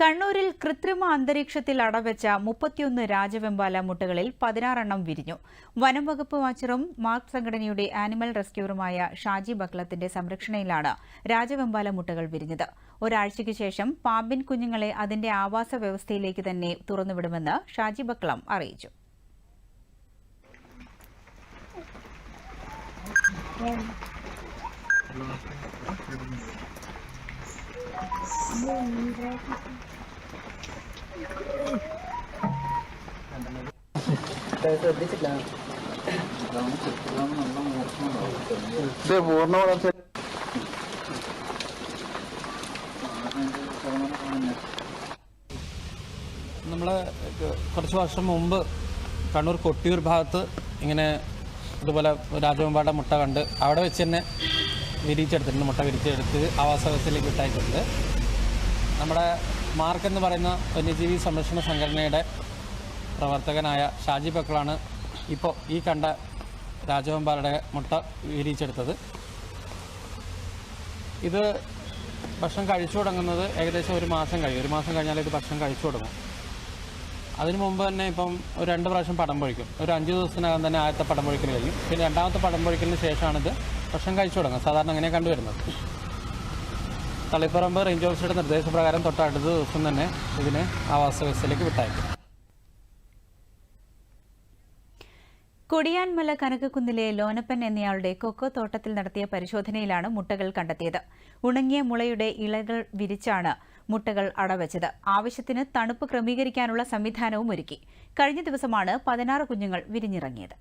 കണ്ണൂരിൽ കൃത്രിമ അന്തരീക്ഷത്തിൽ അടവെച്ച 31 രാജവെമ്പാല മുട്ടകളിൽ 16 എണ്ണം വിരിഞ്ഞു. വനം വകുപ്പ് വാച്ചറും മാർക്ക് സംഘടനയുടെ ആനിമൽ റെസ്ക്യൂറുമായ ഷാജി ബക്ലത്തിന്റെ സംരക്ഷണയിലാണ് രാജവെമ്പാല മുട്ടകൾ വിരിഞ്ഞത്. ഒരാഴ്ചയ്ക്ക് ശേഷം പാമ്പിൻ കുഞ്ഞുങ്ങളെ അതിന്റെ ആവാസ വ്യവസ്ഥയിലേക്ക് തന്നെ തുറന്നുവിടുമെന്ന് ഷാജി ബക്ലം അറിയിച്ചു. നമ്മൾ കുറച്ച് വർഷം മുമ്പ് കണ്ണൂർ കൊട്ടിയൂർ ഭാഗത്ത് ഇങ്ങനെ ഇതുപോലെ രാജവെമ്പാല മുട്ട കണ്ട് അവിടെ വെച്ച് തന്നെ വിരിച്ചെടുത്തിട്ടുണ്ട്. മുട്ട വിരിച്ചെടുത്ത് ആവാസ വ്യവസ്ഥയിലേക്ക് വിട്ടയച്ചിട്ടുണ്ട്. നമ്മുടെ മാർക്ക് എന്ന് പറയുന്ന വന്യജീവി സംരക്ഷണ സംഘടനയുടെ പ്രവർത്തകനായ ഷാജി ബക്കളാണ് ഇപ്പോൾ ഈ കണ്ട രാജവെമ്പാലയുടെ മുട്ട വിരിച്ചെടുത്തത്. ഇത് ഭക്ഷണം കഴിച്ചു തുടങ്ങുന്നത് ഏകദേശം ഒരു മാസം കഴിയും. ഒരു മാസം കഴിഞ്ഞാൽ ഇത് ഭക്ഷണം കഴിച്ചു തുടങ്ങും. അതിനു മുമ്പ് തന്നെ ഇപ്പം ഒരു 2 പ്രാവശ്യം പടം പൊഴിക്കും. ഒരു 5 ദിവസത്തിനകം തന്നെ ആദ്യത്തെ പടം പൊഴിക്കൽ കഴിയും. പിന്നെ രണ്ടാമത്തെ പടം പൊഴിക്കലിന് ശേഷമാണിത് ഭക്ഷണം കഴിച്ചു തുടങ്ങുക. സാധാരണ അങ്ങനെ കണ്ടുവരുന്നത്. തളിപ്പറമ്പ് റേഞ്ച് ഓഫീസറുടെ നിർദ്ദേശപ്രകാരം തൊട്ടടുത്ത ദിവസം തന്നെ ഇതിനെ ആവാസ വ്യവസ്ഥയിലേക്ക് വിട്ടയക്കും. കൊടിയാൻമല കനകക്കുന്നിലെ ലോനപ്പൻ എന്നയാളുടെ കൊക്കോ തോട്ടത്തിൽ നടത്തിയ പരിശോധനയിലാണ് മുട്ടകൾ കണ്ടെത്തിയത്. ഉണങ്ങിയ മുളയുടെ ഇലകൾ വിരിച്ചാണ് മുട്ടകൾ അടവെച്ചത്. ആവശ്യത്തിന് തണുപ്പ് ക്രമീകരിക്കാനുള്ള സംവിധാനവും ഒരുക്കി. കഴിഞ്ഞ ദിവസമാണ് 16 കുഞ്ഞുങ്ങൾ വിരിഞ്ഞിറങ്ങിയത്.